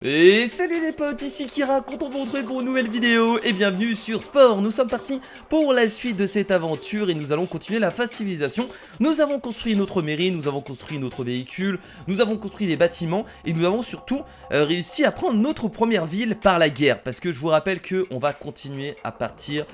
Et salut les potes, ici Kira, content de vous retrouver pour une nouvelle vidéo et bienvenue sur Sport. Nous sommes partis pour la suite de cette aventure et nous allons continuer la phase civilisation. Nous avons construit notre mairie, nous avons construit notre véhicule, nous avons construit des bâtiments et nous avons surtout réussi à prendre notre première ville par la guerre. Parce que je vous rappelle qu'on va continuer à partir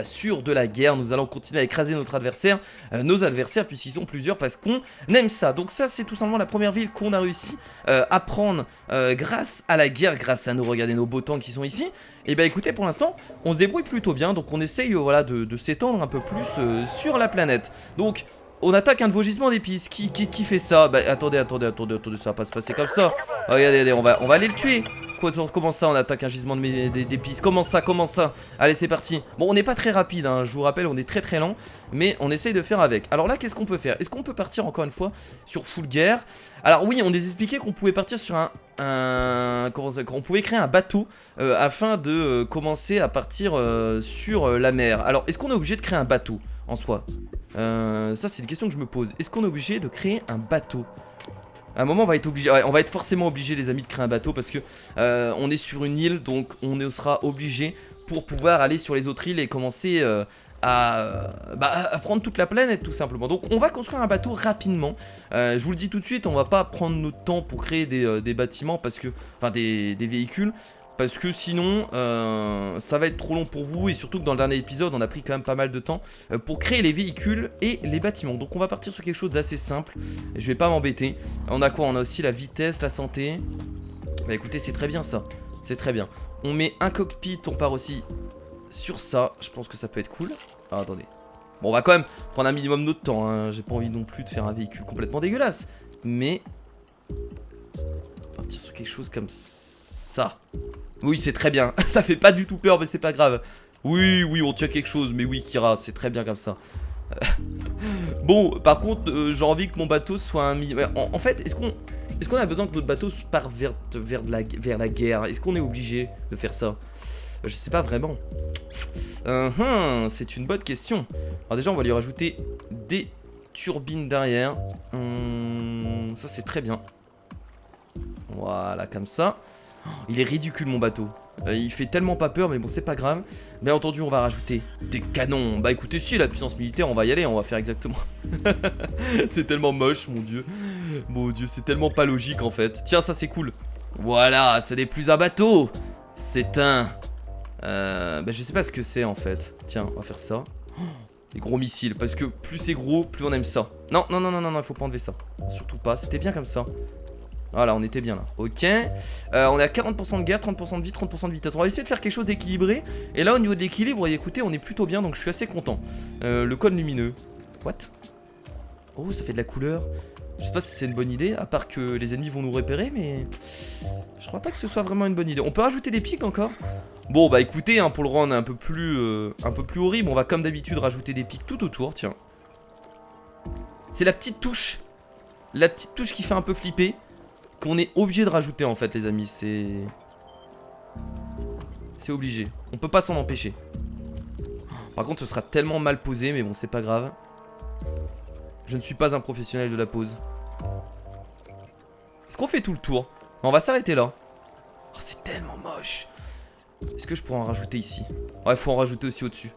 sur de la guerre. Nous allons continuer à écraser nos adversaires puisqu'ils sont plusieurs parce qu'on aime ça. Donc ça c'est tout simplement la première ville qu'on a réussi à prendre grâce à la guerre, grâce à nous, regardez nos beaux tanks qui sont ici. Et bah écoutez, pour l'instant on se débrouille plutôt bien, donc on essaye voilà, de s'étendre un peu plus sur la planète. Donc on attaque un de vos gisements d'épices. Qui fait ça? Bah attendez, ça va pas se passer comme ça. Regardez, on va aller le tuer. Comment ça on attaque un gisement d'épices? Comment ça? Allez c'est parti. Bon on n'est pas très rapide hein, je vous rappelle, on est très lent. Mais on essaye de faire avec. Alors là qu'est-ce qu'on peut faire? Est-ce qu'on peut partir encore une fois sur full guerre? Alors oui, on nous expliquait qu'on pouvait partir sur on pouvait créer un bateau afin de commencer à partir sur la mer. Alors est-ce qu'on est obligé de créer un bateau en soi? Ça c'est une question que je me pose. Est-ce qu'on est obligé de créer un bateau? À un moment on va être obligé, ouais, on va être forcément obligé les amis de créer un bateau parce que on est sur une île, donc on sera obligé pour pouvoir aller sur les autres îles et commencer à prendre toute la planète tout simplement. Donc on va construire un bateau rapidement. Je vous le dis tout de suite, on va pas prendre notre temps pour créer des bâtiments parce que, enfin des véhicules. Parce que sinon ça va être trop long pour vous. Et surtout que dans le dernier épisode on a pris quand même pas mal de temps pour créer les véhicules et les bâtiments. Donc on va partir sur quelque chose d'assez simple. Je vais pas m'embêter. On a quoi? On a aussi la vitesse, la santé. Bah écoutez c'est très bien ça. C'est très bien. On met un cockpit, on part aussi sur ça. Je pense que ça peut être cool. Ah attendez. Bon on va quand même prendre un minimum notre temps hein. J'ai pas envie non plus de faire un véhicule complètement dégueulasse. Mais partir sur quelque chose comme ça. Oui c'est très bien. Ça fait pas du tout peur mais c'est pas grave. Oui on tient quelque chose. Mais oui Kira c'est très bien comme ça. Bon par contre j'ai envie que mon bateau soit un minimum. En fait est-ce qu'on a besoin que notre bateau parte vers la guerre? Est-ce qu'on est obligé de faire ça? Je sais pas vraiment. C'est une bonne question. Alors déjà on va lui rajouter des turbines derrière. Ça c'est très bien. Voilà comme ça. Il est ridicule mon bateau. Il fait tellement pas peur mais bon c'est pas grave. Bien entendu on va rajouter des canons. Bah écoutez si la puissance militaire on va y aller. On va faire exactement. C'est tellement moche mon dieu. Mon dieu c'est tellement pas logique en fait. Tiens ça c'est cool. Voilà ce n'est plus un bateau. C'est un je sais pas ce que c'est en fait. Tiens on va faire ça. Des gros missiles parce que plus c'est gros plus on aime ça. Non il faut pas enlever ça. Surtout pas, c'était bien comme ça. Voilà, on était bien là. Ok. On est à 40% de guerre, 30% de vie, 30% de vitesse. On va essayer de faire quelque chose d'équilibré. Et là, au niveau de l'équilibre, écoutez, on est plutôt bien. Donc, je suis assez content. Le code lumineux. What? Oh, ça fait de la couleur. Je sais pas si c'est une bonne idée. À part que les ennemis vont nous repérer. Mais je crois pas que ce soit vraiment une bonne idée. On peut rajouter des pics encore? Bon, bah écoutez, hein, pour le rendre un peu plus horrible, on va comme d'habitude rajouter des pics tout autour. Tiens. C'est la petite touche. La petite touche qui fait un peu flipper. Qu'on est obligé de rajouter en fait les amis, c'est obligé, on peut pas s'en empêcher. Par contre ce sera tellement mal posé mais bon c'est pas grave. Je ne suis pas un professionnel de la pose. Est-ce qu'on fait tout le tour? Non, on va s'arrêter là. Oh c'est tellement moche. Est-ce que je pourrais en rajouter ici? Ouais faut en rajouter aussi au-dessus.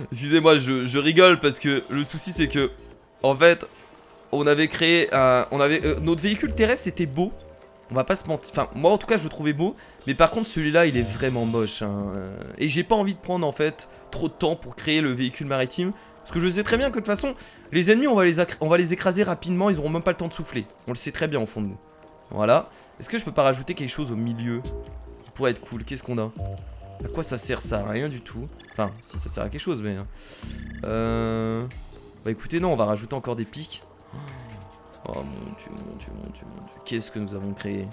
Excusez-moi, je rigole parce que le souci c'est que en fait, on avait créé notre véhicule terrestre c'était beau. On va pas se mentir. Enfin, moi en tout cas je le trouvais beau. Mais par contre celui-là il est vraiment moche hein. Et j'ai pas envie de prendre en fait trop de temps pour créer le véhicule maritime. Parce que je sais très bien que de toute façon, les ennemis on va les écraser rapidement. Ils auront même pas le temps de souffler. On le sait très bien au fond de nous. Voilà. Est-ce que je peux pas rajouter quelque chose au milieu qui pourrait être cool? Qu'est-ce qu'on a? À quoi ça sert ça? Rien du tout. Enfin, si ça sert à quelque chose, mais... Bah écoutez, non, on va rajouter encore des pics. Oh mon dieu. Qu'est-ce que nous avons créé?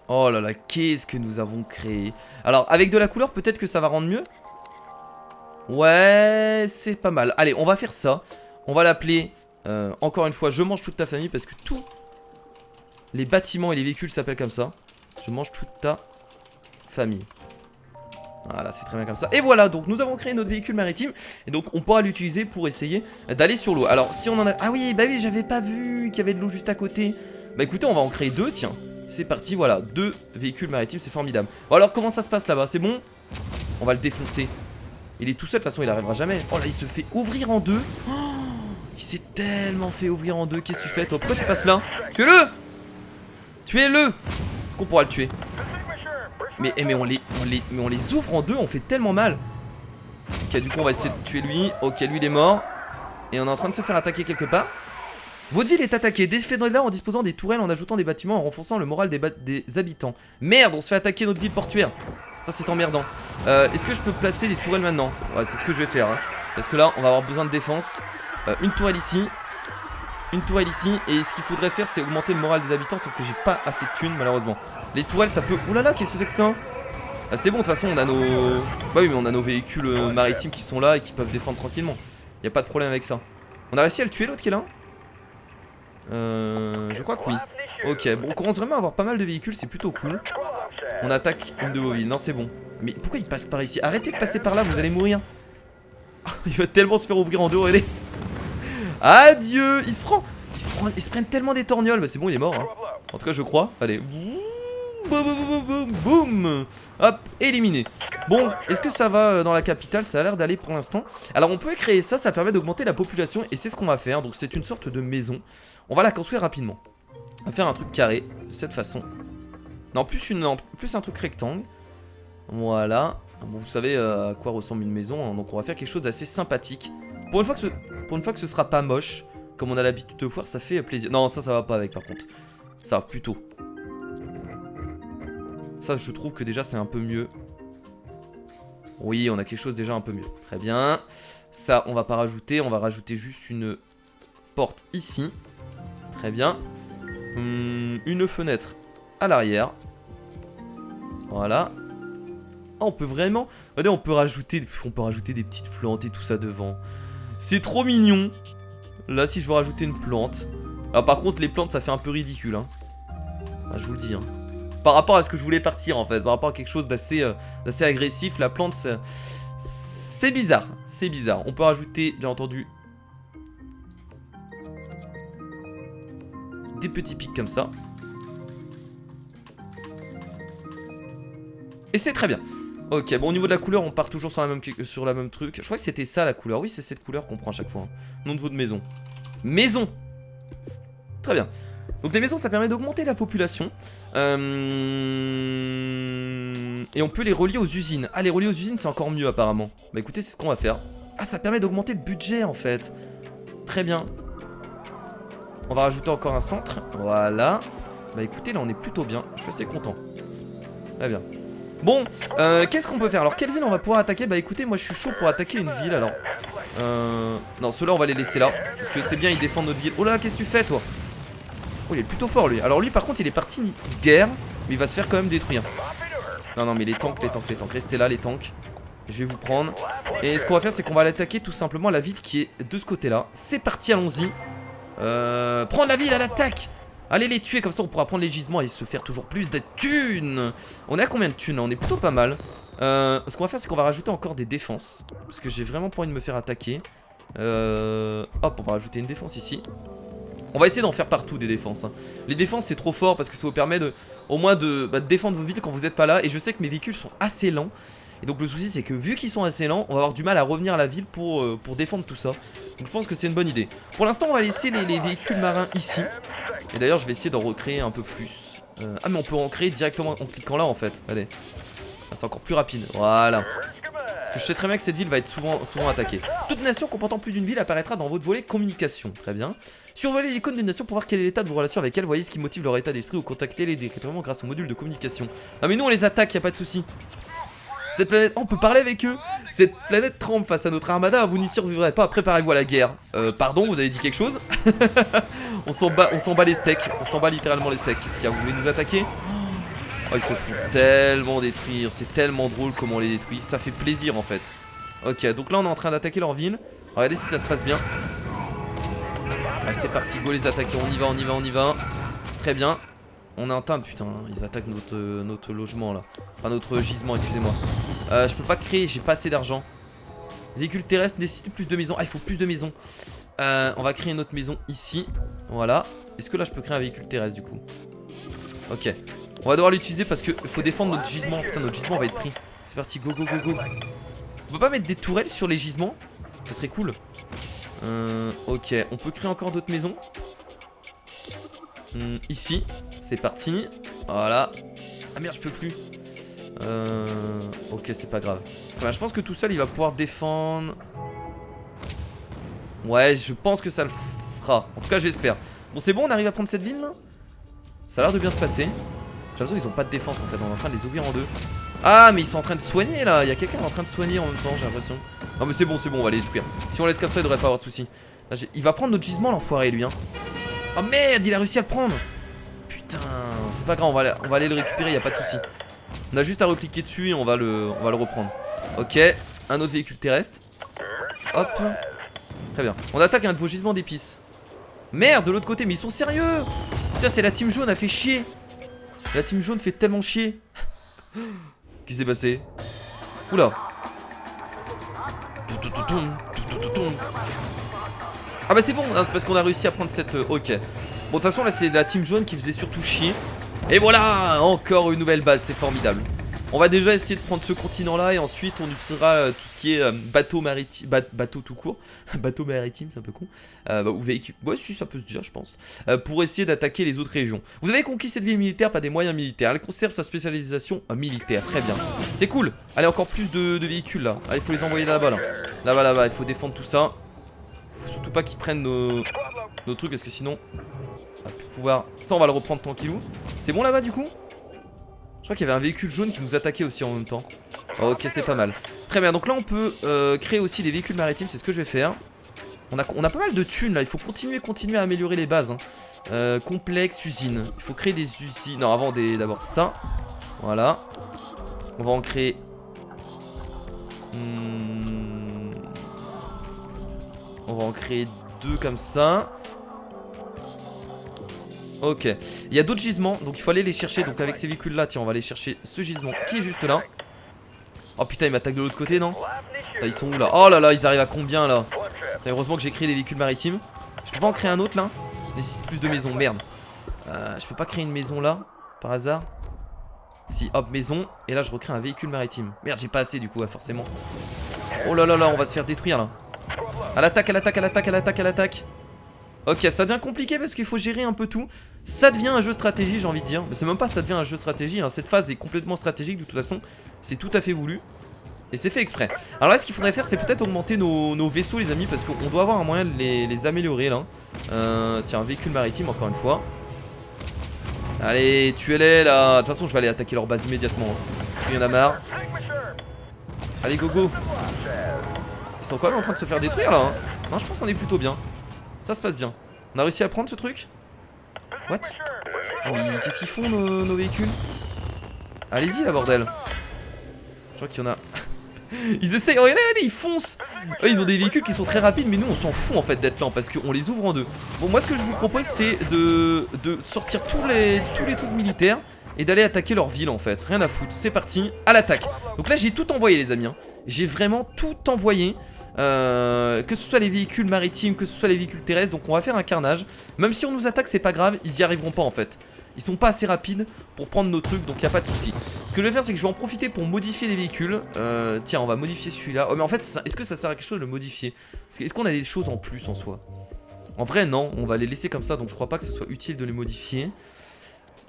Oh là là, qu'est-ce que nous avons créé? Alors, avec de la couleur, peut-être que ça va rendre mieux. Ouais, c'est pas mal. Allez, on va faire ça. On va l'appeler, encore une fois, je mange toute ta famille, parce que tous les bâtiments et les véhicules s'appellent comme ça. Je mange toute ta famille. Voilà, c'est très bien comme ça. Et voilà, donc nous avons créé notre véhicule maritime. Et donc on pourra l'utiliser pour essayer d'aller sur l'eau. Alors si on en a... Ah oui, bah oui, j'avais pas vu qu'il y avait de l'eau juste à côté. Bah écoutez, on va en créer 2, tiens. C'est parti, voilà, 2 véhicules maritimes, c'est formidable. Bon alors, comment ça se passe là-bas? C'est bon? On va le défoncer. Il est tout seul, de toute façon, il arrivera jamais. Oh là, il se fait ouvrir en 2. Oh, il s'est tellement fait ouvrir en 2. Qu'est-ce que tu fais, toi? Pourquoi tu passes là? Tuez-le! Tuez-le! Est-ce qu'on pourra le tuer? Mais on les ouvre en 2, on fait tellement mal. Ok, du coup, on va essayer de tuer lui. Ok, lui, il est mort. Et on est en train de se faire attaquer quelque part. Votre ville est attaquée, défendez-la en disposant des tourelles, en ajoutant des bâtiments, en renforçant le moral des habitants. Merde, on se fait attaquer notre ville portuaire. Ça c'est emmerdant. Est-ce que je peux placer des tourelles maintenant? Ouais, c'est ce que je vais faire, hein. Parce que là, on va avoir besoin de défense. Une tourelle ici. Une tourelle ici. Et ce qu'il faudrait faire, c'est augmenter le moral des habitants. Sauf que j'ai pas assez de thunes, malheureusement. Les tourelles, ça peut... Oulala, qu'est-ce que c'est que ça? Ah, c'est bon, de toute façon, on a nos... Bah oui, mais on a nos véhicules maritimes qui sont là et qui peuvent défendre tranquillement. Y a pas de problème avec ça. On a réussi à le tuer, l'autre qui est là? Je crois que oui. Ok, bon, on commence vraiment à avoir pas mal de véhicules, c'est plutôt cool. On attaque une de vos villes, non c'est bon. Mais pourquoi il passe par ici? Arrêtez de passer par là, vous allez mourir. Il va tellement se faire ouvrir en 2, regardez. Adieu. Ils se prennent tellement des torgnoles. Bah c'est bon, il est mort, hein. En tout cas je crois, allez. Boum. Hop, éliminé. Bon, est-ce que ça va dans la capitale? Ça a l'air d'aller pour l'instant. Alors on peut créer ça, ça permet d'augmenter la population. Et c'est ce qu'on va faire, donc c'est une sorte de maison. On va la construire rapidement. On va faire un truc carré, de cette façon. Non, plus un truc rectangle. Voilà. Bon, vous savez à quoi ressemble une maison, hein. Donc on va faire quelque chose d'assez sympathique. Pour une fois que ce sera pas moche, comme on a l'habitude de voir, ça fait plaisir. Non, ça va pas avec par contre. Ça, plutôt. Ça, je trouve que déjà c'est un peu mieux. Oui, on a quelque chose déjà un peu mieux. Très bien. Ça, on va pas rajouter. On va rajouter juste une porte ici. Très bien. Une fenêtre à l'arrière. Voilà. Oh, on peut vraiment... Regardez, on peut rajouter des petites plantes et tout ça devant. C'est trop mignon. Là, si je veux rajouter une plante... Alors par contre, les plantes, ça fait un peu ridicule, hein. Ah, je vous le dis, hein. Par rapport à ce que je voulais partir, en fait. Par rapport à quelque chose d'assez agressif, la plante, c'est bizarre. C'est bizarre. On peut rajouter, bien entendu... des petits pics comme ça. Et c'est très bien. Ok, bon, au niveau de la couleur, on part toujours sur la même truc. Je crois que c'était ça la couleur. Oui, c'est cette couleur qu'on prend à chaque fois, hein. Nom de votre maison. Maison. Très bien. Donc les maisons, ça permet d'augmenter la population. Et on peut les relier aux usines. Ah, les relier aux usines, c'est encore mieux apparemment. Bah écoutez, c'est ce qu'on va faire. Ah, ça permet d'augmenter le budget en fait. Très bien. On va rajouter encore un centre. Voilà. Bah écoutez, là on est plutôt bien. Je suis assez content. Très bien. Bon, qu'est-ce qu'on peut faire? Alors, quelle ville on va pouvoir attaquer? Bah écoutez, moi je suis chaud pour attaquer une ville. Alors, non, ceux-là on va les laisser là. Parce que c'est bien, ils défendent notre ville. Oh là, qu'est-ce que tu fais toi? Oh, il est plutôt fort lui. Alors lui par contre il est parti guerre. Mais il va se faire quand même détruire. Non non mais les tanks. Restez là les tanks. Je vais vous prendre. Et ce qu'on va faire c'est qu'on va l'attaquer tout simplement la ville qui est de ce côté là. C'est parti, allons-y. Prendre la ville à l'attaque. Allez les tuer, comme ça on pourra prendre les gisements et se faire toujours plus de thunes. On est à combien de thunes là? On est plutôt pas mal. Ce qu'on va faire c'est qu'on va rajouter encore des défenses. Parce que j'ai vraiment pas envie de me faire attaquer. Hop, on va rajouter une défense ici. On va essayer d'en faire partout des défenses, hein. Les défenses c'est trop fort parce que ça vous permet au moins de défendre vos villes quand vous n'êtes pas là. Et je sais que mes véhicules sont assez lents. Et donc le souci c'est que vu qu'ils sont assez lents, on va avoir du mal à revenir à la ville pour défendre tout ça. Donc je pense que c'est une bonne idée. Pour l'instant on va laisser les véhicules marins ici. Et d'ailleurs je vais essayer d'en recréer un peu plus. Ah mais on peut en créer directement en cliquant là en fait. Allez. Ah, c'est encore plus rapide. Voilà. Parce que je sais très bien que cette ville va être souvent attaquée. Toute nation comportant plus d'une ville apparaîtra dans votre volet communication. Très bien. Survolez l'icône d'une nation pour voir quel est l'état de vos relations avec elle. Voyez ce qui motive leur état d'esprit ou contactez-les directement grâce au module de communication. Ah mais nous on les attaque, y a pas de souci. Cette planète, on peut parler avec eux. Cette planète tremble face à notre armada, vous n'y survivrez pas, préparez-vous à la guerre. Pardon, vous avez dit quelque chose? On s'en bat les steaks, on s'en bat littéralement les steaks. Qu'est-ce qu'il y a, vous voulez nous attaquer? Oh, ils se font tellement détruire, c'est tellement drôle comment on les détruit. Ça fait plaisir en fait. Ok, donc là on est en train d'attaquer leur ville. Regardez si ça se passe bien. Allez, c'est parti, go les attaquer, on y va. Très bien. On est en train de... Putain, ils attaquent notre logement là. Enfin notre gisement, excusez-moi. Je peux pas créer, j'ai pas assez d'argent. Véhicule terrestre nécessite plus de maisons. Ah, il faut plus de maisons. On va créer une autre maison ici. Voilà. Est-ce que là je peux créer un véhicule terrestre du coup? Ok. On va devoir l'utiliser parce qu'il faut défendre notre gisement. Putain, notre gisement va être pris. C'est parti, go go go go. On peut pas mettre des tourelles sur les gisements? Ce serait cool. Ok, on peut créer encore d'autres maisons. Ici, c'est parti. Voilà. Ah merde, je peux plus. Ok, c'est pas grave. Enfin, je pense que tout seul il va pouvoir défendre. Ouais, je pense que ça le fera. En tout cas, j'espère. Bon, c'est bon, on arrive à prendre cette ville là. Ça a l'air de bien se passer. J'ai l'impression qu'ils ont pas de défense en fait. On est en train de les ouvrir en deux. Ah, mais ils sont en train de soigner là. Il y a quelqu'un en train de soigner en même temps, j'ai l'impression. Non, mais c'est bon, on va les détruire. Si on laisse comme ça, il devrait pas avoir de soucis. Il va prendre notre gisement, l'enfoiré, lui. Hein. Oh merde, il a réussi à le prendre. Putain, c'est pas grave, on va aller le récupérer, y a pas de soucis. On a juste à recliquer dessus et on va le reprendre. Ok, un autre véhicule terrestre. Hop. Très bien. On attaque un de vos gisements d'épices. Merde, de l'autre côté, mais ils sont sérieux. Putain, c'est la team jaune, a fait chier. La team jaune fait tellement chier. Qu'est-ce qui s'est passé? Oula. Ah bah c'est bon, c'est parce qu'on a réussi à prendre cette... ok. Bon, de toute façon, là, c'est la team jaune qui faisait surtout chier. Et voilà, encore une nouvelle base, c'est formidable. On va déjà essayer de prendre ce continent-là et ensuite on utilisera tout ce qui est bateau maritime, bateau tout court. Bateau maritime, c'est un peu con. Ou véhicule, ouais si ça peut se dire je pense. Pour essayer d'attaquer les autres régions. Vous avez conquis cette ville militaire par des moyens militaires. Elle conserve sa spécialisation militaire, très bien. C'est cool. Allez, encore plus de véhicules là. Allez, il faut les envoyer là-bas là. Là-bas, il faut défendre tout ça. Faut surtout pas qu'ils prennent nos trucs parce que sinon... on va plus pouvoir... Ça on va le reprendre tranquillou. C'est bon là-bas du coup? Je crois qu'il y avait un véhicule jaune qui nous attaquait aussi en même temps. Ok, c'est pas mal. Très bien, donc là on peut créer aussi des véhicules maritimes, c'est ce que je vais faire. On a pas mal de thunes là, il faut continuer à améliorer les bases. Hein. Complexe, usine. Il faut créer des usines. Non, avant d'abord ça. Voilà. On va en créer... On va en créer 2 comme ça. Ok, il y a d'autres gisements, donc il faut aller les chercher. Donc avec ces véhicules là, tiens, on va aller chercher ce gisement qui est juste là. Oh putain, ils m'attaquent de l'autre côté, non? Putain, ils sont où là? Oh là là, ils arrivent à combien là? Putain, heureusement que j'ai créé des véhicules maritimes. Je peux pas en créer un autre là? Nécessite plus de maisons, merde. Je peux pas créer une maison là, par hasard? Si, hop, maison. Et là je recrée un véhicule maritime. Merde, j'ai pas assez du coup, ouais, forcément. Oh là là là, on va se faire détruire là. À l'attaque, à l'attaque, à l'attaque, à l'attaque, à l'attaque. Ok, ça devient compliqué parce qu'il faut gérer un peu tout. Ça devient un jeu stratégie, j'ai envie de dire. Mais c'est même pas ça devient un jeu stratégie, hein. Cette phase est complètement stratégique de toute façon. C'est tout à fait voulu. Et c'est fait exprès. Alors là, ce qu'il faudrait faire, c'est peut-être augmenter nos vaisseaux, les amis. Parce qu'on doit avoir un moyen de les améliorer là. Tiens, un véhicule maritime, encore une fois. Allez, tuez-les là. De toute façon, je vais aller attaquer leur base immédiatement. Hein, parce qu'il y en a marre. Allez, go go. Ils sont quand même en train de se faire détruire là. Hein. Non, je pense qu'on est plutôt bien. Ça se passe bien. On a réussi à prendre ce truc? What? Ah mais qu'est-ce qu'ils font nos véhicules? Allez-y là bordel. Je crois qu'il y en a. Ils essayent, regardez, ils foncent. Eux ils ont des véhicules qui sont très rapides. Mais nous on s'en fout en fait d'être lent parce qu'on les ouvre en deux. Bon moi ce que je vous propose c'est de sortir tous les trucs militaires et d'aller attaquer leur ville en fait. Rien à foutre, c'est parti, à l'attaque. Donc là j'ai tout envoyé les amis hein. J'ai vraiment tout envoyé. Que ce soit les véhicules maritimes, que ce soit les véhicules terrestres. Donc on va faire un carnage. Même si on nous attaque c'est pas grave, ils y arriveront pas en fait. Ils sont pas assez rapides pour prendre nos trucs, donc y a pas de souci. Ce que je vais faire c'est que je vais en profiter pour modifier les véhicules. Tiens, on va modifier celui-là. Oh mais en fait est-ce que ça sert à quelque chose de le modifier? Est-ce qu'on a des choses en plus en soi? En vrai non, on va les laisser comme ça. Donc je crois pas que ce soit utile de les modifier.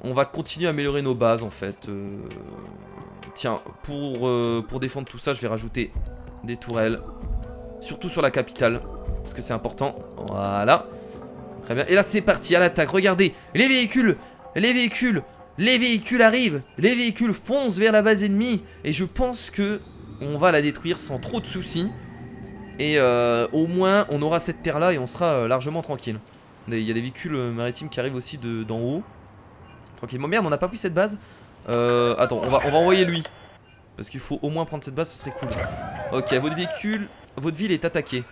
On va continuer à améliorer nos bases en fait. Tiens, pour défendre tout ça je vais rajouter des tourelles. Surtout sur la capitale, parce que c'est important. Voilà. Très bien, et là c'est parti, à l'attaque. Regardez, les véhicules arrivent. Les véhicules foncent vers la base ennemie. Et je pense que on va la détruire sans trop de soucis. Et au moins on aura cette terre là et on sera largement tranquille. Il y a des véhicules maritimes qui arrivent aussi d'en haut. Tranquillement, merde on n'a pas pris cette base. Attends, on va envoyer lui. Parce qu'il faut au moins prendre cette base, ce serait cool. Ok, votre ville est attaquée.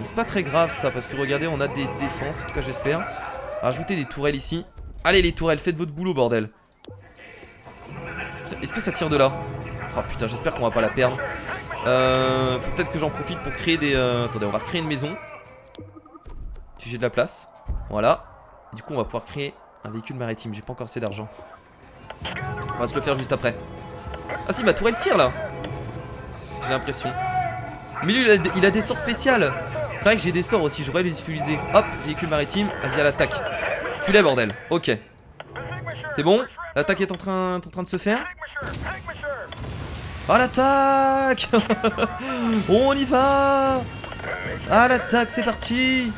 C'est pas très grave ça, parce que regardez, on a des défenses, en tout cas j'espère. Rajoutez des tourelles ici. Allez les tourelles, faites votre boulot bordel. Est-ce que ça tire de là? Oh putain, j'espère qu'on va pas la perdre. Faut peut-être que j'en profite pour créer des... Attendez, on va recréer une maison. Si j'ai de la place. Voilà. Du coup, on va pouvoir créer un véhicule maritime. J'ai pas encore assez d'argent. On va se le faire juste après. Ah si, ma tourelle tire là. J'ai l'impression. Mais lui, il a des sorts spéciales. C'est vrai que j'ai des sorts aussi, j'aurais les utiliser. Hop, véhicule maritime, vas-y à l'attaque. Tu l'es bordel, ok. C'est bon, l'attaque est en train de se faire. À l'attaque. On y va. À l'attaque, c'est parti.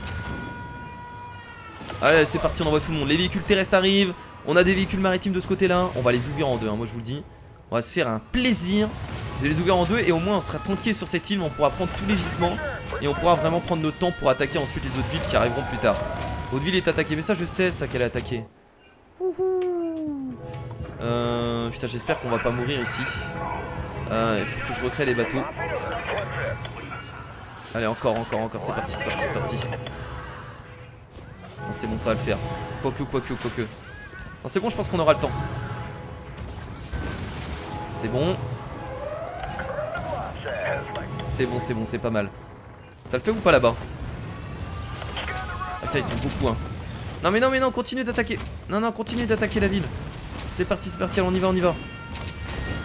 Allez, c'est parti, on envoie tout le monde. Les véhicules terrestres arrivent. On a des véhicules maritimes de ce côté-là. On va les ouvrir en deux, hein, moi je vous le dis. On va se faire un plaisir de les ouvrir en deux. Et au moins on sera tranquille sur cette île. On pourra prendre tous les gisements. Et on pourra vraiment prendre notre temps pour attaquer ensuite les autres villes qui arriveront plus tard. L'autre ville est attaquée, mais ça je sais ça qu'elle est attaquée. Putain, j'espère qu'on va pas mourir ici. Il faut que je recrée les bateaux. Allez, encore, c'est parti, c'est parti, c'est parti. C'est bon, ça va le faire. Quoique. Non, c'est bon, je pense qu'on aura le temps. C'est bon. C'est bon, c'est pas mal. Ça le fait ou pas là-bas? Ah, putain, ils sont beaucoup, hein. Non, mais non, continue d'attaquer. Non, continue d'attaquer la ville. C'est parti, allez, on y va.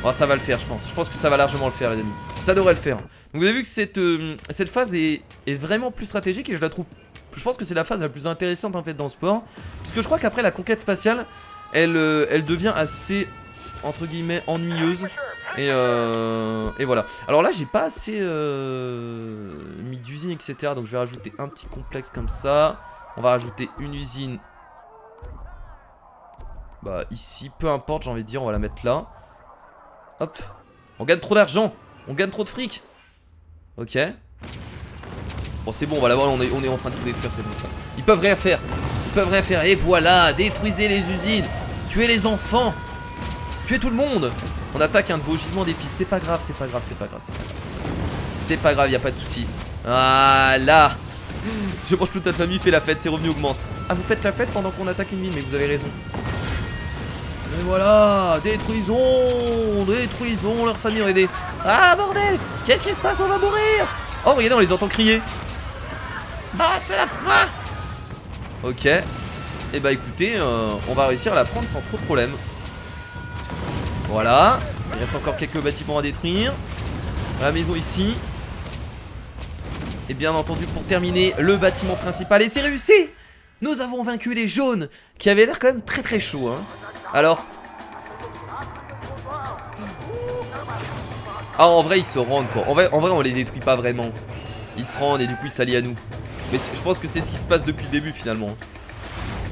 Oh, ça va le faire, je pense. Je pense que ça va largement le faire, les amis. Ça devrait le faire. Donc, vous avez vu que cette phase est vraiment plus stratégique et je la trouve. Je pense que c'est la phase la plus intéressante en fait dans le sport. Puisque je crois qu'après la conquête spatiale, elle devient assez, entre guillemets, ennuyeuse. Et voilà. Alors là, j'ai pas assez mis d'usine, etc. Donc je vais rajouter un petit complexe comme ça. On va rajouter une usine. Bah ici, peu importe, j'ai envie de dire, on va la mettre là. Hop. On gagne trop d'argent. On gagne trop de fric. Ok. Bon, c'est bon, on va l'avoir, on est en train de tout détruire, c'est bon ça. Ils peuvent rien faire. Et voilà, détruisez les usines. Tuez les enfants. Tuez tout le monde. On attaque un de vos gisements d'épices. C'est pas grave, c'est pas grave, y a pas de souci. Voilà. Je pense que toute ta famille fait la fête, tes revenus augmentent. Ah, vous faites la fête pendant qu'on attaque une ville, mais vous avez raison. Et voilà, détruisons leur famille, regardez. Ah bordel, qu'est-ce qui se passe, on va mourir. Oh regardez, on les entend crier. Bah c'est la fin. Ok. Et bah écoutez, on va réussir à la prendre sans trop de problème. Voilà. Il reste encore quelques bâtiments à détruire. La maison ici. Et bien entendu pour terminer, le bâtiment principal. Et c'est réussi. Nous avons vaincu les jaunes, qui avaient l'air quand même très très chaud, hein. Alors. Ah en vrai ils se rendent quoi. En vrai on les détruit pas vraiment. Ils se rendent et du coup ils s'allient à nous. Mais je pense que c'est ce qui se passe depuis le début finalement.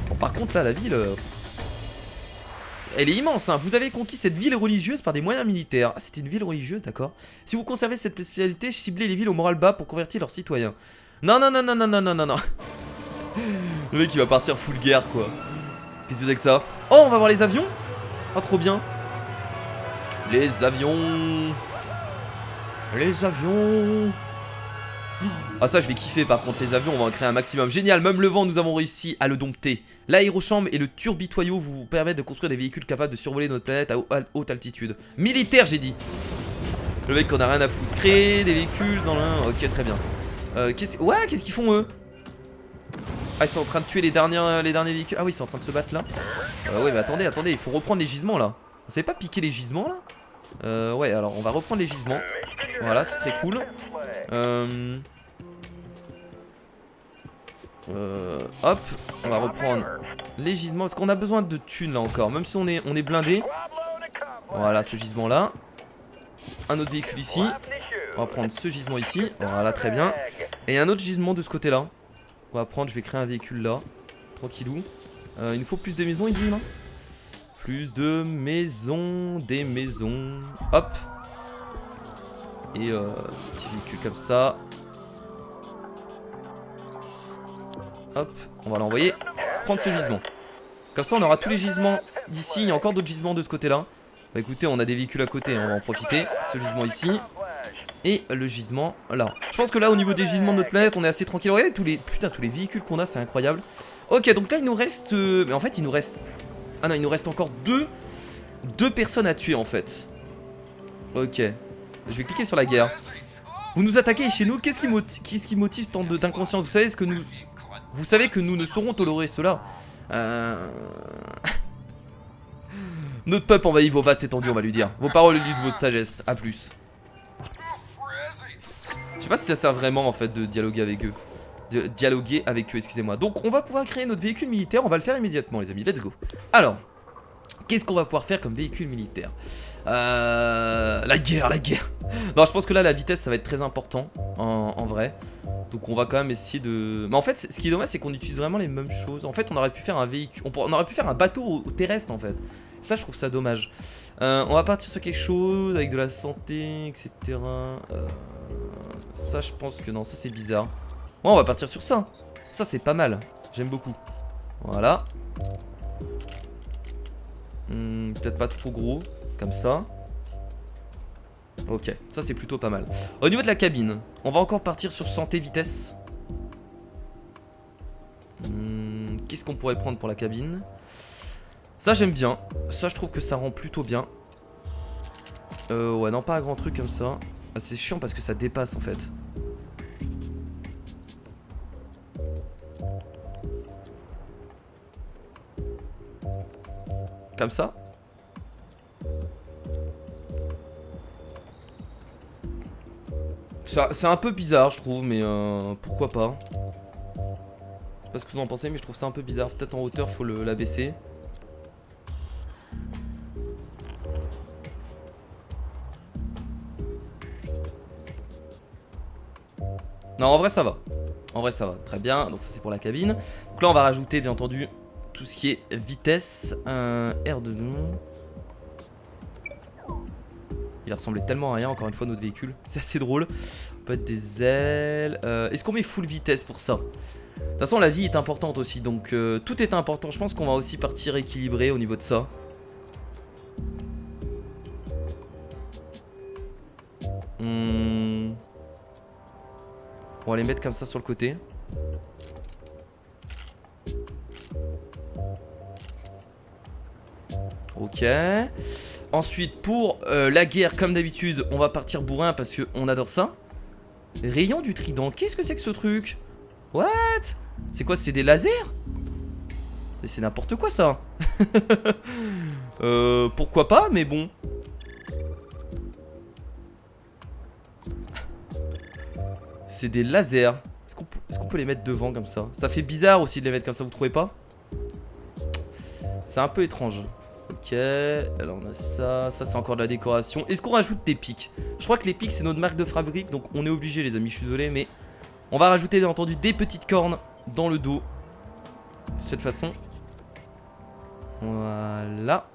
Bon, par contre là la ville elle est immense, hein. Vous avez conquis cette ville religieuse par des moyens militaires. Ah c'était une ville religieuse, d'accord. Si vous conservez cette spécialité, ciblez les villes au moral bas pour convertir leurs citoyens. Non. Le mec il va partir full guerre quoi. Qu'est-ce que c'est que ça? Oh on va voir les avions. Oh trop bien. Les avions. Ah ça je vais kiffer par contre les avions, on va en créer un maximum. Génial, même le vent nous avons réussi à le dompter. L'aérochambre et le turbitoyau vous permettent de construire des véhicules capables de survoler notre planète à haute altitude. Militaire j'ai dit. Le mec qu'on a rien à foutre. Créer des véhicules dans l'un. Ok très bien. Qu'est-ce qu'ils font eux? Ah ils sont en train de tuer les derniers véhicules. Ah oui ils sont en train de se battre là. Ouais mais attendez, il faut reprendre les gisements là. Vous savez pas piquer les gisements là? Ouais alors on va reprendre les gisements. Voilà ce serait cool. Hop, on va reprendre les gisements parce qu'on a besoin de thunes là encore. Même si on est blindé. Voilà ce gisement là. Un autre véhicule ici. On va prendre ce gisement ici. Voilà très bien. Et un autre gisement de ce côté là. On va prendre, je vais créer un véhicule là. Tranquillou. Il nous faut plus de maisons il dit là. Plus de maisons. Des maisons. Hop. Et petit véhicule comme ça. Hop, on va l'envoyer prendre ce gisement. Comme ça on aura tous les gisements d'ici. Il y a encore d'autres gisements de ce côté là. Bah écoutez on a des véhicules à côté, on va en profiter. Ce gisement ici. Et le gisement là. Je pense que là au niveau des gisements de notre planète on est assez tranquille. Regardez tous les véhicules qu'on a, c'est incroyable. Ok donc là il nous reste mais en fait il nous reste. Ah non il nous reste encore deux personnes à tuer en fait. Ok. Je vais cliquer sur la guerre. Vous nous attaquez chez nous, qu'est-ce qui motive tant d'inconscience? Vous savez que nous ne saurons tolérer cela. Notre peuple envahit vos vastes étendues, on va lui dire. Vos paroles lui de vos sagesse. A plus. Je sais pas si ça sert vraiment en fait de dialoguer avec eux. Dialoguer avec eux, excusez-moi. Donc on va pouvoir créer notre véhicule militaire, on va le faire immédiatement les amis, let's go. Alors, qu'est-ce qu'on va pouvoir faire comme véhicule militaire? La guerre. Non, je pense que là la vitesse ça va être très important en vrai. Donc on va quand même essayer de... Mais en fait ce qui est dommage c'est qu'on utilise vraiment les mêmes choses. En fait on aurait pu faire un véhicule, on aurait pu faire un bateau terrestre en fait. Ça je trouve ça dommage. On va partir sur quelque chose avec de la santé, etc. Ça je pense que non, ça c'est bizarre. Bon, on va partir sur ça. Ça c'est pas mal, j'aime beaucoup. Voilà. Peut-être pas trop gros, comme ça. Ok, ça c'est plutôt pas mal. Au niveau de la cabine, on va encore partir sur santé, vitesse. Qu'est-ce qu'on pourrait prendre pour la cabine? Ça j'aime bien. Ça je trouve que ça rend plutôt bien. Ouais, non, pas un grand truc comme ça. Ah, c'est chiant parce que ça dépasse en fait. Comme ça. C'est un peu bizarre je trouve, mais pourquoi pas. Je sais pas ce que vous en pensez, mais je trouve ça un peu bizarre. Peut-être en hauteur faut la baisser. Non, en vrai ça va. En vrai ça va, très bien. Donc ça c'est pour la cabine. Donc là on va rajouter bien entendu tout ce qui est vitesse. R de nom. Il ressemblait tellement à rien, encore une fois, notre véhicule. C'est assez drôle. Peut-être des ailes. Est-ce qu'on met full vitesse pour ça? De toute façon, la vie est importante aussi. Donc, tout est important. Je pense qu'on va aussi partir équilibré au niveau de ça. On va les mettre comme ça sur le côté. Ok. Ensuite pour la guerre comme d'habitude on va partir bourrin parce qu'on adore ça. Rayon du trident, qu'est-ce que c'est que ce truc? What? C'est quoi, c'est des lasers? C'est n'importe quoi ça. Pourquoi pas, mais bon. C'est des lasers. Est-ce qu'on peut les mettre devant comme ça? Ça fait bizarre aussi de les mettre comme ça, vous trouvez pas? C'est un peu étrange. Ok, alors on a ça, ça c'est encore de la décoration. Est-ce qu'on rajoute des pics? Je crois que les pics c'est notre marque de fabrique, donc on est obligé les amis, je suis désolé, mais on va rajouter bien entendu des petites cornes dans le dos. De cette façon. Voilà.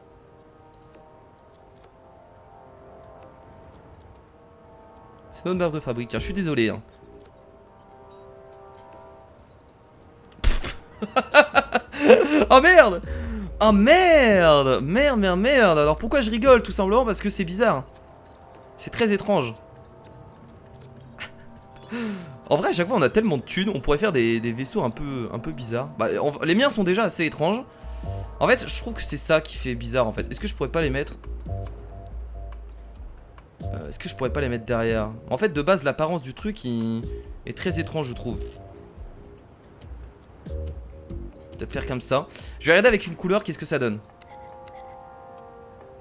C'est notre marque de fabrique, hein. Je suis désolé. Hein. Oh merde! Oh merde! Merde. Alors pourquoi je rigole? Tout simplement parce que c'est bizarre. C'est très étrange. En vrai à chaque fois on a tellement de thunes. On pourrait faire des vaisseaux un peu bizarres. Bah, les miens sont déjà assez étranges. En fait je trouve que c'est ça qui fait bizarre en fait. Est-ce que je pourrais pas les mettre est-ce que je pourrais pas les mettre derrière? En fait de base l'apparence du truc est très étrange je trouve. Peut-être faire comme ça. Je vais regarder avec une couleur qu'est-ce que ça donne.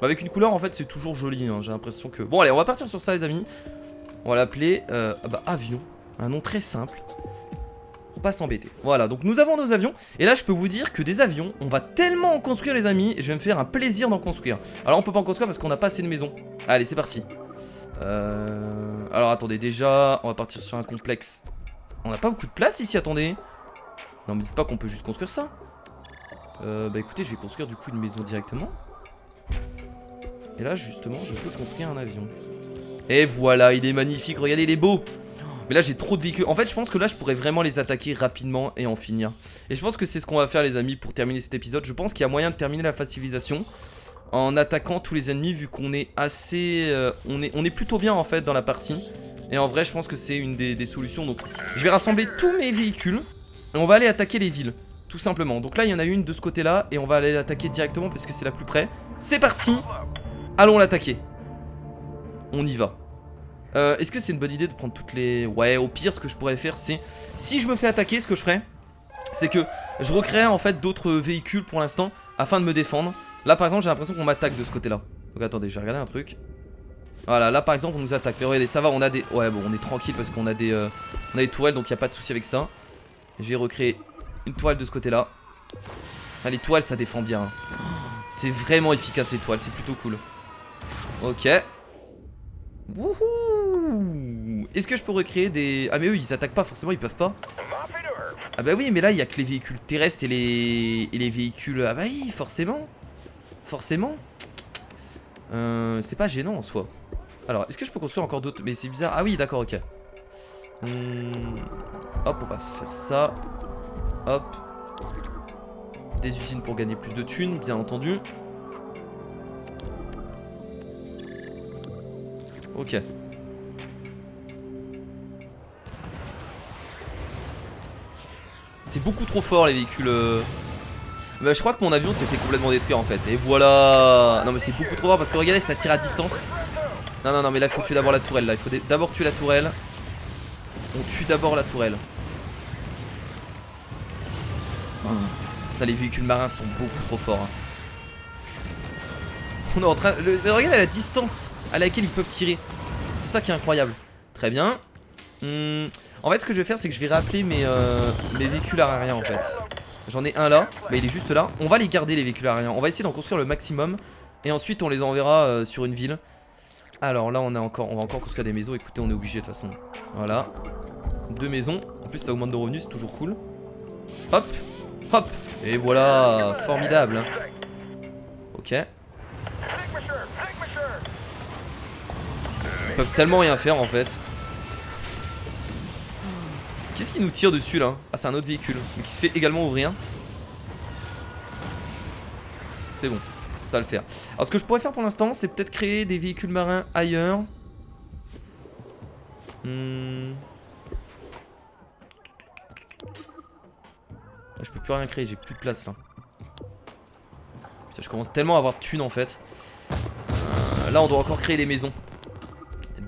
Avec une couleur en fait c'est toujours joli hein. J'ai l'impression que... Bon allez on va partir sur ça les amis. On va l'appeler avion. Un nom très simple. Faut pas s'embêter. Voilà donc nous avons nos avions. Et là je peux vous dire que des avions on va tellement en construire les amis. Et je vais me faire un plaisir d'en construire. Alors on peut pas en construire parce qu'on n'a pas assez de maisons. Allez c'est parti. Alors attendez déjà on va partir sur un complexe. On n'a pas beaucoup de place ici, attendez. Non me dites pas qu'on peut juste construire ça. Bah écoutez je vais construire du coup une maison directement. Et là justement je peux construire un avion. Et voilà il est magnifique, regardez il est beau. Mais là j'ai trop de véhicules. En fait je pense que là je pourrais vraiment les attaquer rapidement et en finir. Et je pense que c'est ce qu'on va faire les amis pour terminer cet épisode. Je pense qu'il y a moyen de terminer la civilisation en attaquant tous les ennemis vu qu'on est assez... on est plutôt bien en fait dans la partie. Et en vrai je pense que c'est une des solutions. Donc je vais rassembler tous mes véhicules et on va aller attaquer les villes. Tout simplement. Donc là il y en a une de ce côté là et on va aller l'attaquer directement parce que c'est la plus près. C'est parti. Allons l'attaquer. On y va. Est-ce que c'est une bonne idée de prendre toutes les... Ouais, au pire, ce que je pourrais faire, c'est... Si je me fais attaquer, ce que je ferais, c'est que je recréerai en fait d'autres véhicules pour l'instant, afin de me défendre. Là, par exemple, j'ai l'impression qu'on m'attaque de ce côté-là. Donc attendez, je vais regarder un truc. Voilà, là, par exemple, on nous attaque. Mais regardez, ça va, on a des... Ouais, bon, on est tranquille parce qu'on a des... On a des tourelles, donc il n'y a pas de souci avec ça. Je vais recréer une toile de ce côté-là. Ah, les toiles, ça défend bien. C'est vraiment efficace, les toiles, c'est plutôt cool. Ok. Wouhou. Est-ce que je peux recréer des... Ah mais eux ils attaquent pas forcément, ils peuvent pas. Ah bah oui mais là il y a que les véhicules terrestres et les véhicules... Ah bah oui forcément. Forcément. C'est pas gênant en soi. Alors est-ce que je peux construire encore d'autres... Mais c'est bizarre. Ah oui d'accord ok. Hop on va faire ça. Hop. Des usines pour gagner plus de thunes bien entendu. Ok. C'est beaucoup trop fort les véhicules. Bah, je crois que mon avion s'est fait complètement détruire en fait. Et voilà. Non mais c'est beaucoup trop fort parce que regardez ça tire à distance. Non non non mais là il faut tuer d'abord la tourelle là. Il faut d'abord tuer la tourelle. On tue d'abord la tourelle. Oh. Putain, les véhicules marins sont beaucoup trop forts hein. On est en train... Regardez la distance à laquelle ils peuvent tirer. C'est ça qui est incroyable. Très bien. En fait ce que je vais faire c'est que je vais rappeler mes véhicules aériens en fait. J'en ai un là, mais il est juste là. On va les garder les véhicules aériens. On va essayer d'en construire le maximum. Et ensuite on les enverra sur une ville. Alors là on va encore construire des maisons. Écoutez on est obligé de toute façon. Voilà. 2 maisons. En plus ça augmente de revenus, c'est toujours cool. Hop. Hop. Et voilà. Formidable hein. Ok. Ils peuvent tellement rien faire en fait. Qu'est-ce qui nous tire dessus là? Ah c'est un autre véhicule mais qui se fait également ouvrir. C'est bon, ça va le faire. Alors ce que je pourrais faire pour l'instant c'est peut-être créer des véhicules marins ailleurs. Je peux plus rien créer, j'ai plus de place là. Putain, je commence tellement à avoir de thunes en fait. Là on doit encore créer des maisons.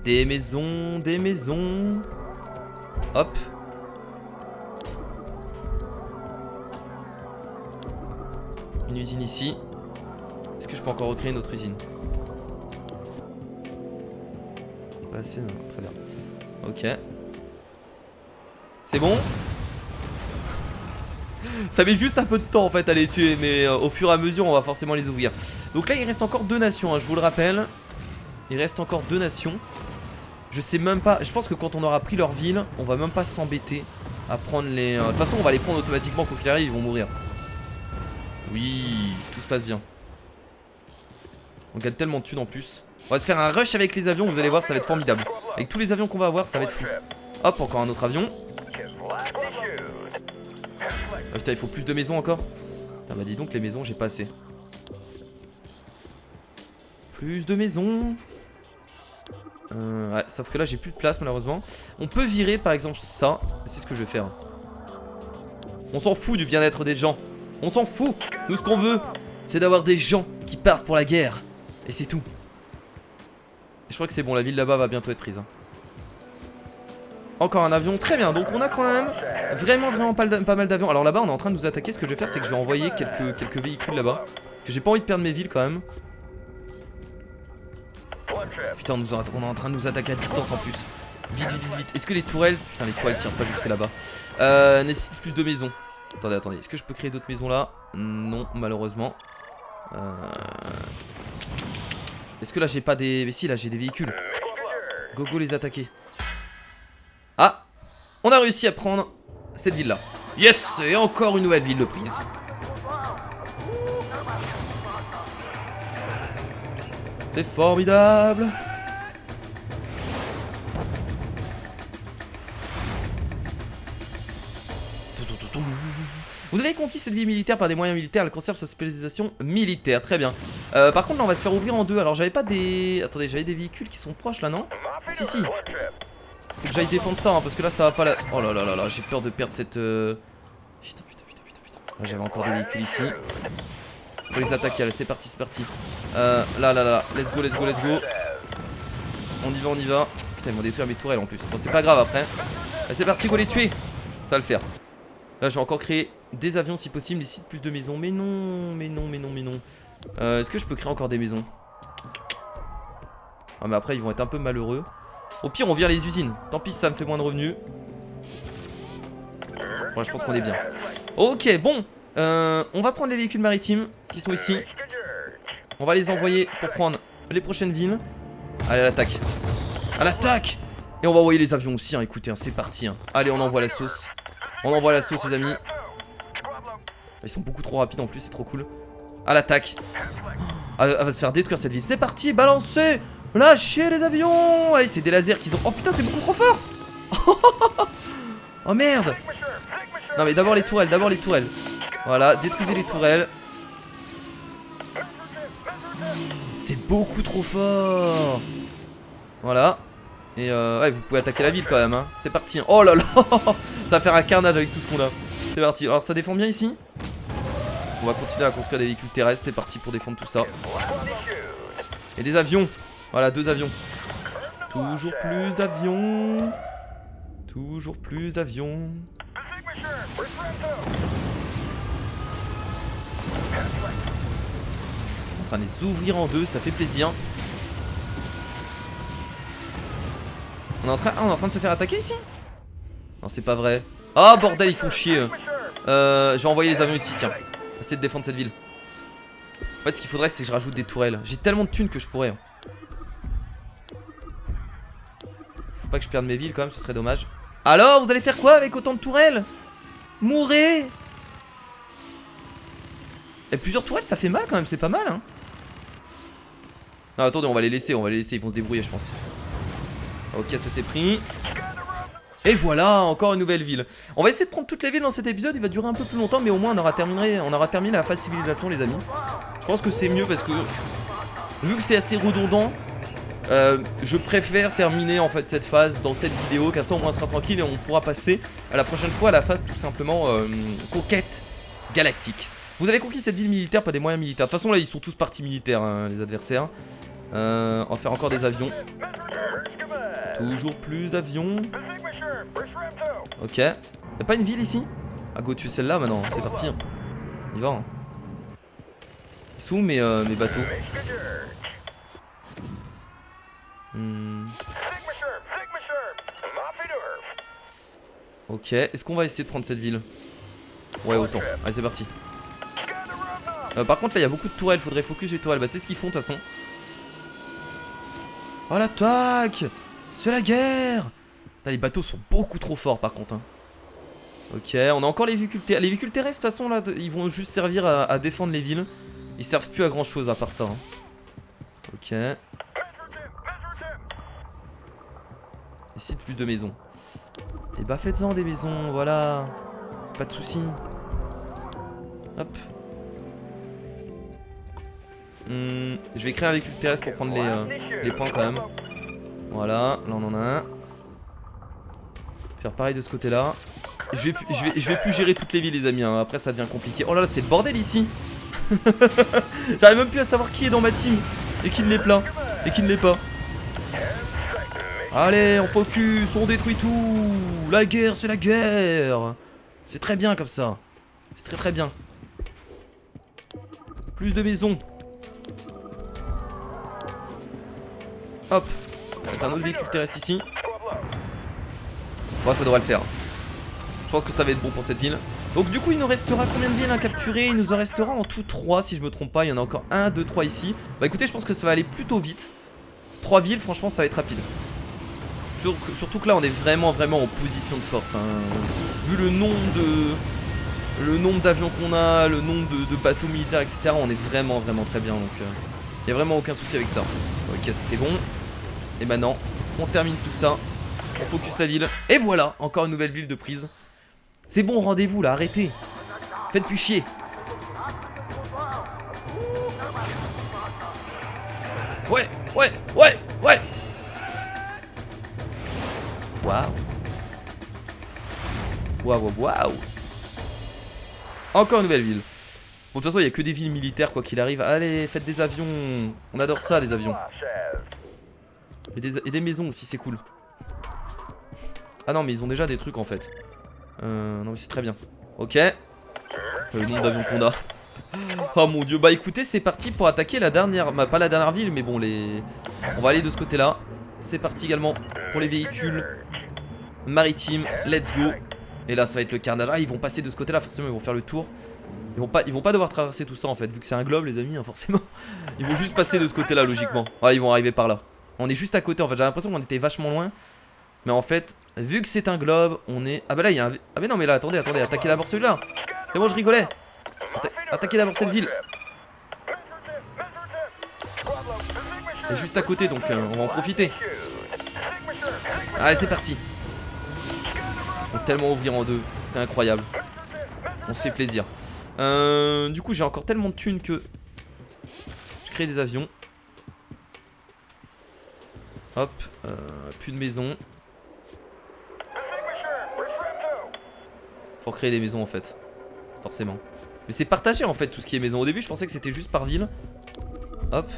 Des maisons, des maisons. Hop. Une usine ici. Est-ce que je peux encore recréer une autre usine? Pas assez, non, très bien. Ok. C'est bon? Ça met juste un peu de temps en fait à les tuer. Mais au fur et à mesure on va forcément les ouvrir. Donc là il reste encore 2 nations hein, je vous le rappelle. Il reste encore 2 nations. Je sais même pas, je pense que quand on aura pris leur ville on va même pas s'embêter à prendre les... De toute façon on va les prendre automatiquement, quoi qu'il arrive ils vont mourir. Oui, tout se passe bien. On gagne tellement de thunes en plus. On va se faire un rush avec les avions, vous allez voir ça va être formidable. Avec tous les avions qu'on va avoir ça va être fou. Hop encore un autre avion. Ah putain il faut plus de maisons encore. Ah bah dis donc les maisons j'ai pas assez. Plus de maisons. Ouais, sauf que là j'ai plus de place malheureusement. On peut virer par exemple ça. C'est ce que je vais faire. On s'en fout du bien-être des gens. On s'en fout. Nous ce qu'on veut c'est d'avoir des gens qui partent pour la guerre. Et c'est tout. Et je crois que c'est bon, la ville là-bas va bientôt être prise hein. Encore un avion, très bien. Donc on a quand même vraiment pas mal d'avions. Alors là-bas on est en train de nous attaquer. Ce que je vais faire c'est que je vais envoyer quelques véhicules là-bas. Parce que j'ai pas envie de perdre mes villes quand même. Putain on est en train de nous attaquer à distance en plus. Vite vite vite vite. Est-ce que les tourelles... Putain les toiles tirent pas jusque là-bas. Nécessite plus de maisons. Attendez. Est-ce que je peux créer d'autres maisons là? Non malheureusement. Est-ce que là j'ai pas des... Mais si là j'ai des véhicules. Go les attaquer. Ah, on a réussi à prendre cette ville là. Yes. Et encore une nouvelle ville de prise. C'est formidable. Vous avez conquis cette ville militaire par des moyens militaires. Elle conserve sa spécialisation militaire. Très bien. Par contre là on va se faire ouvrir en deux. Alors j'avais pas des... Attendez, j'avais des véhicules qui sont proches là non? Si. Faut que j'aille défendre ça hein, parce que là ça va pas la... Oh là là, j'ai peur de perdre cette... Putain. Là j'avais encore des véhicules ici. Faut les attaquer, allez c'est parti. Là, let's go. on y va, on y va. Putain, ils vont détruire mes tourelles en plus. Bon, c'est pas grave après. Allez, c'est parti, go les tuer. Ça va le faire. Là, je vais encore créer des avions si possible, ici de plus de maisons. Mais non, mais non, mais non, mais non. Est-ce que je peux créer encore des maisons? Ah, mais après, ils vont être un peu malheureux. Au pire, on vire les usines. Tant pis si ça me fait moins de revenus. Ouais, je pense qu'on est bien. Ok, bon. On va prendre les véhicules maritimes qui sont ici. On va les envoyer pour prendre les prochaines villes. Allez, à l'attaque. À l'attaque. Et on va envoyer les avions aussi, hein. Écoutez, hein, c'est parti, hein. Allez, on envoie la sauce. On envoie la sauce, les amis. Ils sont beaucoup trop rapides en plus, c'est trop cool. À l'attaque. Elle va se faire détruire cette ville. C'est parti, balancez. Lâchez les avions. Allez, c'est des lasers qu'ils ont. Oh putain, c'est beaucoup trop fort. Oh merde. Non mais d'abord les tourelles, d'abord les tourelles. Voilà, détruisez les tourelles. C'est beaucoup trop fort. Voilà. Et ouais, vous pouvez attaquer la ville quand même, hein. C'est parti. Oh là là. Ça va faire un carnage avec tout ce qu'on a. C'est parti. Alors ça défend bien ici. On va continuer à construire des véhicules terrestres. C'est parti pour défendre tout ça. Et des avions. Voilà, 2 avions. Toujours plus d'avions. Toujours plus d'avions. En train de les ouvrir en 2, ça fait plaisir. On est en train de se faire attaquer ici? Non, c'est pas vrai. Ah bordel, ils font chier. Je vais envoyer les avions ici, tiens. Essayer de défendre cette ville. En fait, ce qu'il faudrait, c'est que je rajoute des tourelles. J'ai tellement de thunes que je pourrais. Faut pas que je perde mes villes quand même, ce serait dommage. Alors, vous allez faire quoi avec autant de tourelles? Mourrez. Et plusieurs tourelles, ça fait mal quand même, c'est pas mal, hein. Non, attendez, on va les laisser, ils vont se débrouiller, je pense. Ok, ça c'est pris. Et voilà, encore une nouvelle ville. On va essayer de prendre toutes les villes dans cet épisode. Il va durer un peu plus longtemps, mais au moins on aura terminé la phase civilisation, les amis. Je pense que c'est mieux parce que vu que c'est assez redondant, je préfère terminer en fait cette phase dans cette vidéo. Comme ça au moins on sera tranquille et on pourra passer à la prochaine fois à la phase tout simplement conquête galactique. Vous avez conquis cette ville militaire, pas des moyens militaires. De toute façon là ils sont tous partis militaires, hein, les adversaires. On va faire encore des avions. Toujours plus d'avions. Ok. Y'a pas une ville ici? Ah, go tuer celle-là maintenant, c'est parti. On y va. Hein. Ils sont où mes bateaux? Ok, est-ce qu'on va essayer de prendre cette ville? Ouais, autant. Allez, c'est parti. Par contre, là, il y a beaucoup de tourelles. Faudrait focus les tourelles. Bah, c'est ce qu'ils font de toute façon. Oh, l'attaque! C'est la guerre! Là, les bateaux sont beaucoup trop forts par contre. Hein. Ok, on a encore les véhicules terrestres. Les véhicules terrestres, de toute façon, là, ils vont juste servir à défendre les villes. Ils servent plus à grand chose à part ça. Hein. Ok. Ici, plus de maisons. Et bah, faites-en des maisons, voilà. Pas de soucis. Hop. Je vais créer un véhicule terrestre pour prendre les points quand même. Voilà, là on en a un. Faire pareil de ce côté là. Je vais plus gérer toutes les villes les amis, hein. Après ça devient compliqué. Oh là là, c'est le bordel ici. J'arrive même plus à savoir qui est dans ma team et qui ne l'est pas. Et qui ne l'est pas. Allez, on focus, on détruit tout. La guerre, c'est la guerre. C'est très bien comme ça. C'est très très bien. Plus de maisons. Hop. On a un autre véhicule terrestre ici. Bon, ça devrait le faire. Je pense que ça va être bon pour cette ville. Donc du coup il nous restera combien de villes à capturer? Il nous en restera en tout 3 si je me trompe pas. Il y en a encore 1, 2, 3 ici. Bah écoutez, je pense que ça va aller plutôt vite. 3 villes, franchement ça va être rapide. Surtout que là on est vraiment en position de force, hein. Vu le nombre d'avions qu'on a, le nombre de bateaux militaires, etc. On est vraiment très bien. Donc il n'y a vraiment aucun souci avec ça. Ok, ça c'est bon. Et maintenant on termine tout ça. On focus la ville. Et voilà, encore une nouvelle ville de prise. C'est bon, rendez-vous là, arrêtez. Faites plus chier. Ouais. Waouh. Encore une nouvelle ville. Bon, de toute façon, il n'y a que des villes militaires, quoi qu'il arrive. Allez, faites des avions. On adore ça, des avions. Et des maisons aussi, c'est cool. Ah non, mais ils ont déjà des trucs en fait. Non, mais c'est très bien. Ok. Le nombre d'avions qu'on a. Oh mon dieu. Bah écoutez, c'est parti pour attaquer la dernière. Bah, pas la dernière ville, mais bon, les. On va aller de ce côté-là. C'est parti également pour les véhicules maritimes. Let's go. Et là, ça va être le carnage. Ah, ils vont passer de ce côté-là, forcément, ils vont faire le tour. Ils vont pas devoir traverser tout ça en fait, vu que c'est un globe, les amis, hein, forcément. Ils vont juste passer de ce côté-là, logiquement. Voilà, ils vont arriver par là. On est juste à côté en fait. J'ai l'impression qu'on était vachement loin. Mais en fait, vu que c'est un globe, on est. Ah bah là, il y a un. Ah mais non, mais là, attendez, attaquez d'abord celui-là. C'est bon, je rigolais. Attaquez d'abord cette ville. C'est juste à côté, donc on va en profiter. Allez, c'est parti. Ils vont tellement ouvrir en deux, c'est incroyable. On se fait plaisir. Du coup, j'ai encore tellement de thunes que je crée des avions. Hop, plus de maisons. Faut créer des maisons en fait, forcément. Mais c'est partagé en fait tout ce qui est maison. Au début, je pensais que c'était juste par ville. Hop,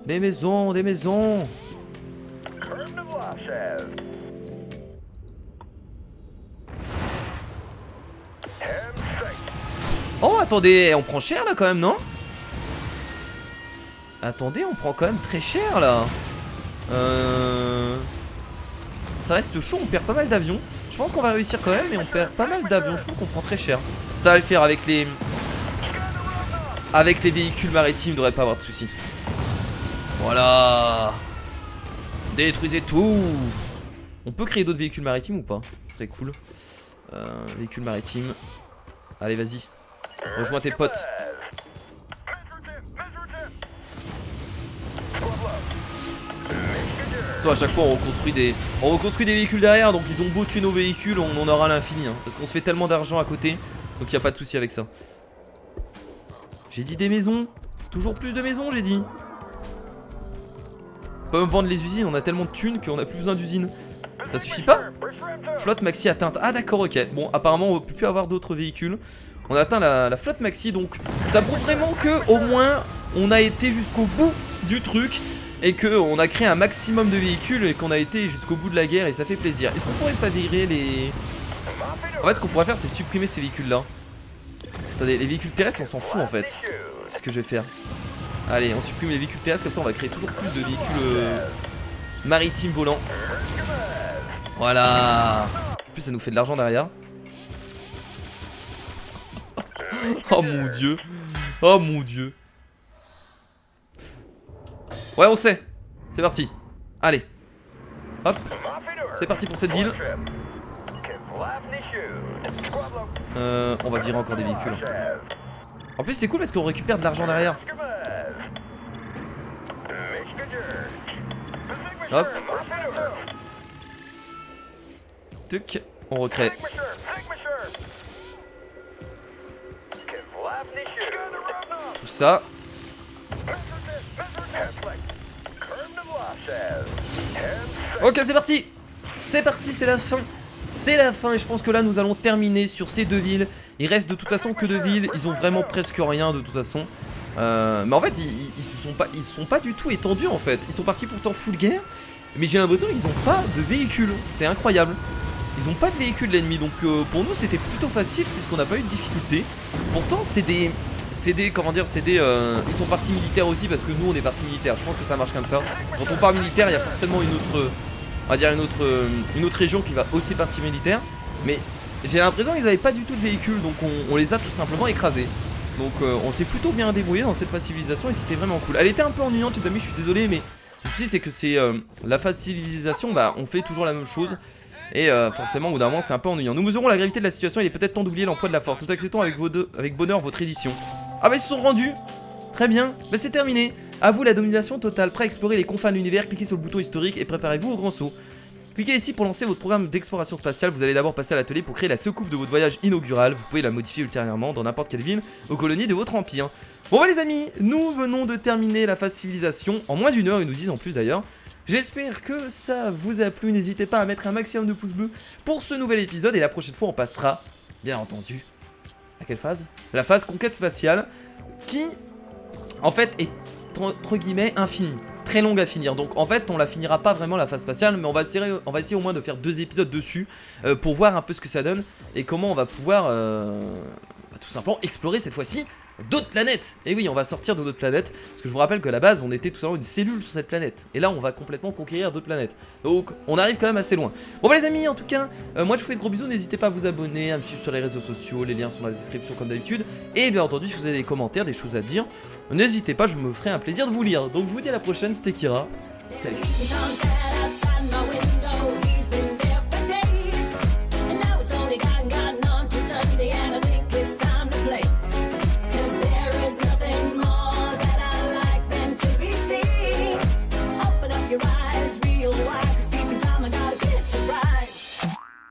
des maisons, des maisons. Oh, attendez, on prend cher là quand même, non? Attendez, on prend quand même très cher là. Ça reste chaud, on perd pas mal d'avions. Je pense qu'on va réussir quand même, mais on perd pas mal d'avions. Je trouve qu'on prend très cher. Ça va le faire avec les... Avec les véhicules maritimes, il ne devrait pas avoir de soucis. Voilà. Détruisez tout. On peut créer d'autres véhicules maritimes ou pas? Très cool. Véhicules maritimes. Allez, vas-y. Rejoins tes potes. À chaque fois on reconstruit des véhicules derrière, donc ils ont beau tuer nos véhicules, on en aura à l'infini hein, parce qu'on se fait tellement d'argent à côté. Donc il n'y a pas de souci avec ça. J'ai dit des maisons. Toujours plus de maisons j'ai dit. On peut même vendre les usines, on a tellement de thunes qu'on a plus besoin d'usines. Ça suffit pas? Flotte maxi atteinte. Ah d'accord, ok. Bon apparemment on ne peut plus avoir d'autres véhicules. On a atteint la flotte maxi, donc ça prouve vraiment que au moins on a été jusqu'au bout du truc. Et qu'on a créé un maximum de véhicules et qu'on a été jusqu'au bout de la guerre et ça fait plaisir. Est-ce qu'on pourrait pas virer les... En fait ce qu'on pourrait faire c'est supprimer ces véhicules là. Attendez, les véhicules terrestres on s'en fout en fait. C'est ce que je vais faire. Allez, on supprime les véhicules terrestres, comme ça on va créer toujours plus de véhicules maritimes volants. Voilà. En plus ça nous fait de l'argent derrière. Oh mon dieu. Oh mon dieu. Ouais, on sait. C'est parti. Allez. Hop. C'est parti pour cette ville. On va virer encore des véhicules. En plus, c'est cool parce qu'on récupère de l'argent derrière. Hop. Tuc. On recrée. Tout ça. Ok, c'est parti. C'est parti, c'est la fin. C'est la fin et je pense que là nous allons terminer sur ces deux villes. Il reste de toute façon que deux villes. Ils ont vraiment presque rien de toute façon. Mais en fait ils se sont pas du tout étendus en fait. Ils sont partis pourtant full guerre. Mais j'ai l'impression qu'ils ont pas de véhicules. C'est incroyable. Ils ont pas de véhicules l'ennemi. Donc pour nous c'était plutôt facile puisqu'on n'a pas eu de difficulté. Pourtant c'est des... comment dire, ils sont partis militaires aussi parce que nous on est partis militaires. Je pense que ça marche comme ça. Quand on part militaire, il y a forcément une autre, on va dire une autre région qui va aussi partir militaire. Mais j'ai l'impression qu'ils n'avaient pas du tout de véhicules, donc on les a tout simplement écrasés. Donc on s'est plutôt bien débrouillé dans cette phase civilisation et c'était vraiment cool. Elle était un peu ennuyante les amis, je suis désolé, mais le souci c'est que c'est la phase civilisation, bah on fait toujours la même chose. Et forcément au bout d'un moment c'est un peu ennuyant. Nous mesurons la gravité de la situation, il est peut-être temps d'oublier l'emploi de la force. Nous acceptons avec bonheur votre édition. Ah bah ils se sont rendus. Très bien, bah c'est terminé. A vous la domination totale, prêt à explorer les confins de l'univers, cliquez sur le bouton historique et préparez-vous au grand saut. Cliquez ici pour lancer votre programme d'exploration spatiale. Vous allez d'abord passer à l'atelier pour créer la soucoupe de votre voyage inaugural. Vous pouvez la modifier ultérieurement dans n'importe quelle ville aux colonies de votre empire. Bon bah les amis, nous venons de terminer la phase civilisation en moins d'1 heure, ils nous disent en plus d'ailleurs. J'espère que ça vous a plu, n'hésitez pas à mettre un maximum de pouces bleus pour ce nouvel épisode. Et la prochaine fois on passera, bien entendu, à quelle phase? La phase conquête spatiale, qui en fait est entre guillemets infinie. très longue à finir. Donc en fait on la finira pas vraiment la phase spatiale, mais on va essayer au moins de faire 2 épisodes dessus pour voir un peu ce que ça donne et comment on va pouvoir tout simplement explorer cette fois-ci d'autres planètes. Et oui, on va sortir de d'autres planètes, parce que je vous rappelle que à la base on était tout simplement une cellule sur cette planète, et là on va complètement conquérir d'autres planètes. Donc on arrive quand même assez loin. Bon bah les amis, en tout cas, moi je vous fais de gros bisous, n'hésitez pas à vous abonner, à me suivre sur les réseaux sociaux, les liens sont dans la description comme d'habitude, et bien entendu si vous avez des commentaires, des choses à dire, n'hésitez pas, je me ferai un plaisir de vous lire. Donc je vous dis à la prochaine, c'était Kira, salut.